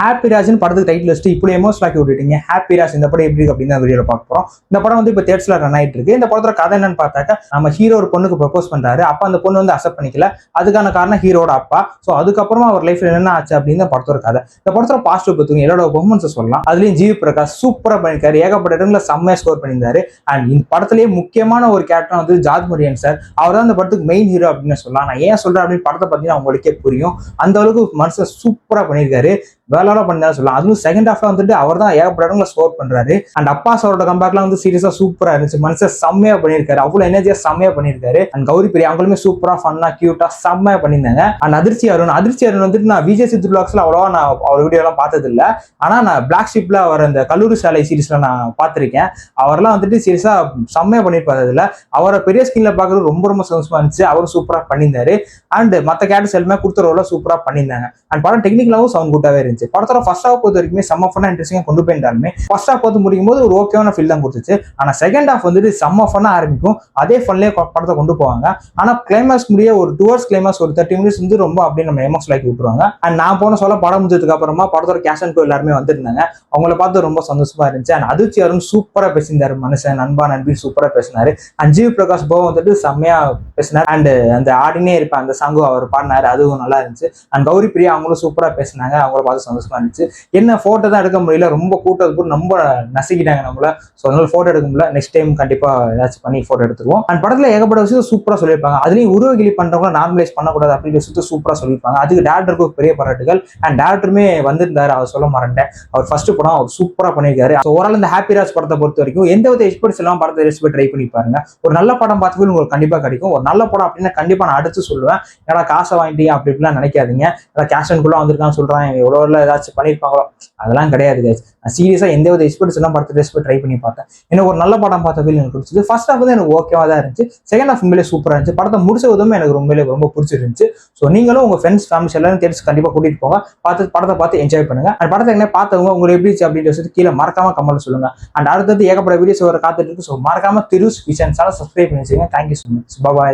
Happy ராஜ்னு படத்துக்கு title வச்சுட்டு இப்படி எமோஷனல் ஆக்கி விட்டுட்டீங்க. ஹாப்பி ராஜ் இந்த படம் எப்படி இருக்கு அப்படின்னு தான் வீடியோல பார்க்க போறோம். இந்த படம் வந்து இப்போ தியேட்டர்ஸ்ல ரன் ஆயிட்டு இருக்கு. இந்த படத்தோட கதை என்னன்னு பார்த்தாக்க, நம்ம ஹீரோ ஒரு பொண்ணுக்கு ப்ரப்போஸ் பண்றாரு. அப்ப அந்த பொண்ணு வந்து அக்செப்ட் பண்ணிக்கல. அதுக்கான காரணம் ஹீரோட அப்பா. ஸோ அதுக்கப்புறமா அவர் லைஃப்ல என்ன ஆச்சு அப்படின்னு படத்தோட கதை. இந்த படத்தோட பாசிட்டிவ் பத்துங்க என்னோட பெர்ஃபார்மன்ஸ் சொல்லலாம். அதுலயும் ஜிவி பிரகாஷ் சூப்பரா பண்ணிருக்காரு. ஏகப்பட்ட இடங்களை செம்மையா ஸ்கோர் பண்ணியிருந்தாரு. அண்ட் இந்த படத்திலேயே முக்கியமான ஒரு கேரக்டர் வந்து ஜார்ஜ் மரியன் சார். அவர் தான் இந்த படத்துக்கு மெயின் ஹீரோ அப்படின்னு சொல்லலாம். நான் ஏன் சொல்றேன் அப்படின்னு படத்தை பார்த்தீங்கன்னா உங்களுக்கே புரியும். அந்த அளவுக்கு மனுஷன் சூப்பரா பண்ணியிருக்காரு. வேலை பண்ணா சொல்லலாம். அதுவும் செகண்ட் ஹாஃப்ல வந்துட்டு அவர் தான் ஏகப்பட்ட இடங்களை ஸ்கோர் பண்றாரு. அண்ட் அப்பாஸோட கம்பேக்லாம் வந்து சீரியஸா சூப்பரா இருந்துச்சு. மனுஷன் செம்மையா பண்ணியிருக்காரு. அவ்வளவு எனர்ஜியா செம்மையா பண்ணியிருக்காரு. அண்ட் கௌரி பிரியா அவங்களுமே சூப்பரா ஃபன்னா கியூட்டா செம்மையா பண்ணியிருந்தாங்க. அண்ட் அதிர்ச்சி அருண் வந்துட்டு நான் விஜய் சித்து பிளாக்ஸ்ல அவ்வளவா நான் அவர் வீடியோ எல்லாம் பார்த்தது இல்லை. ஆனா நான் பிளாக் ஷிப்ல அவர் அந்த கல்லூரி சாலை சீரீஸ்ல நான் பார்த்திருக்கேன். அவரெல்லாம் வந்துட்டு சீரியஸா செம்மையா பண்ணியிருப்பாரு. அதுல அவரை பெரிய ஸ்கிரீன்ல பார்க்கறது ரொம்ப ரொம்ப சந்தோஷமா இருந்துச்சு. அவரும் சூப்பரா பண்ணியிருந்தாரு. அண்ட் மற்ற கேரக்டர்ஸ் எல்லாமே கொடுத்த ரோல சூப்பரா பண்ணியிருந்தாங்க. அண்ட் படம் டெக்னிக்கலாவும் சவுண்ட் குட்டாவே இருந்துச்சு. படத்தோட ஃபர்ஸ்ட் ஹாஃப் பொறுத்த வரைக்கும் செம்ம ஃபன்னா இன்ட்ரெஸ்டிங்கா கொண்டு போயிருந்தாலுமே ஃபர்ஸ்ட் ஹாஃப் வந்து முடிக்கும் போது ஒரு ஓகேவான ஃபீல் தான் கொடுத்துச்சு. ஆனா செகண்ட் ஹாஃப் வந்துட்டு செம்ம ஃபன்னா ஆரம்பிக்கும். அதே ஃபன்லயே படத்தை கொண்டு போவாங்க. ஆனா கிளைமேக்ஸ் முடிய ஒரு 2 hours கிளைமேக்ஸ் ஒரு 30 minutes வந்து ரொம்ப அப்படியே நம்ம எமோஷனல் ஆக்கி விட்டுருவாங்க. அண்ட் நான் போன சொல்ல படம் முடிஞ்சதுக்கு அப்புறமா படத்தோட கேஷ் அண்ட் எல்லாருமே வந்திருந்தாங்க. அவங்கள பார்த்து ரொம்ப சந்தோஷமா இருந்துச்சு. அண்ட் அதிர்ச்சி அருண் சூப்பரா பேசியிருந்தாரு. மனுஷன் நண்பா நண்பி சூப்பரா பேசினாரு. அண்ட் ஜிவி பிரகாஷ் போக வந்துட்டு செம்மையா பேசினார். அண்ட் அந்த ஆடினே இருப்பேன் அந்த சாங்கும் அவர் பாடினாரு. அதுவும் நல்லா இருந்துச்சு. அண்ட் கௌரி பிரியா அவங்களும் சூப்பரா பேசினாங்க. அவங்கள பார்த்து சந்தோஷமா இருந்துச்சு. என்ன போட்டோ தான் எடுக்க முடியல. ரொம்ப கூட்டது போட்டு ரொம்ப நசிக்கிட்டாங்க நம்மள. ஸோ அதனால போட்டோ எடுக்க முடியல. நெக்ஸ்ட் டைம் கண்டிப்பா ஏதாச்சும் பண்ணி போட்டோ எடுத்துருவோம். அண்ட் படத்துல ஏகப்பட்ட விஷயம் சூப்பரா சொல்லியிருப்பாங்க. அதுலயும் உருவகிளி பண்றவங்க நார்மலைஸ் பண்ணக்கூடாது அப்படின்னு விஷயத்த சூப்பரா சொல்லியிருப்பாங்க. அதுக்கு டேரக்டருக்கு பெரிய பாராட்டுகள். அண்ட் டேரக்டருமே வந்திருந்தாரு. அவர் சொல்ல மாட்டேன். அவர் ஃபர்ஸ்ட் படம் அவர் சூப்பரா பண்ணியிருக்காரு. ஓவரால் இந்த ஹாப்பி ராஜ் படத்தை பொறுத்த வரைக்கும் எந்த வித எக்ஸ்பர்ட்ஸ் எல்லாம் படத்தை ரெசிபி ட்ரை பண்ணி பாருங்க. ஒரு நல்ல படம் பார்த்து உங்களுக்கு கண்டிப்பா கிடைக்கும். ஒரு நல்ல படம் அப்படின்னா கண்டிப்பா நான் அடுத்து சொல்லுவேன். ஏன்னா காசை வாங்கிட்டீங்க அப்படி இப்படிலாம் நினைக்காதீங்க. கேஷ் அண்ட் குள்ள வந்திருக்கான்னு சொல்றான் எவ்வளோ ஏதாச்சும் பண்ணியிருப்பாங்களோ அதெல்லாம் கிடையாது கைஸ். நான் சீரியஸா எந்த வித எக்ஸ்பர்ட்ஸ் எல்லாம் படத்தை ரெசிபி ட்ரை பண்ணி பார்த்தேன். எனக்கு ஒரு நல்ல படம் பார்த்த ஃபீல் எனக்கு பிடிச்சது. ஃபர்ஸ்ட் ஹாஃப் வந்து எனக்கு ஓகேவா தான் இருந்துச்சு. செகண்ட் ஹாஃப் உண்மையிலே சூப்பரா இருந்துச்சு. படத்தை முடிச்ச விதமே எனக்கு ரொம்ப பிடிச்சிருந்துச்சு. ஸோ நீங்களும் உங்க ஃப்ரெண்ட்ஸ் ஃபேமிலிஸ் எல்லாரும் தெரிஞ்சு கண்டிப்பா கூட்டிட்டு போங்க. படத்தை பார்த்து என்ஜாய் பண்ணுங்க. அண்ட் படத்தை என்ன பார்த்தவங்க உங்களுக்கு எப்படி இருந்துச்சு அப்படின்றது கீழே மறக்காம கமெண்ட் சொல்லுங்க. அண்ட் அடுத்தது ஏகப்பட்ட வீடியோஸ் வர காத்துட்டு இருக்கு. ஸோ மறக்காம திருஸ் விஷன் சேனல் சப்ஸ்கிரைப் பண்ணி வச்சுக்கோங்க. Thank you so much. பாய்.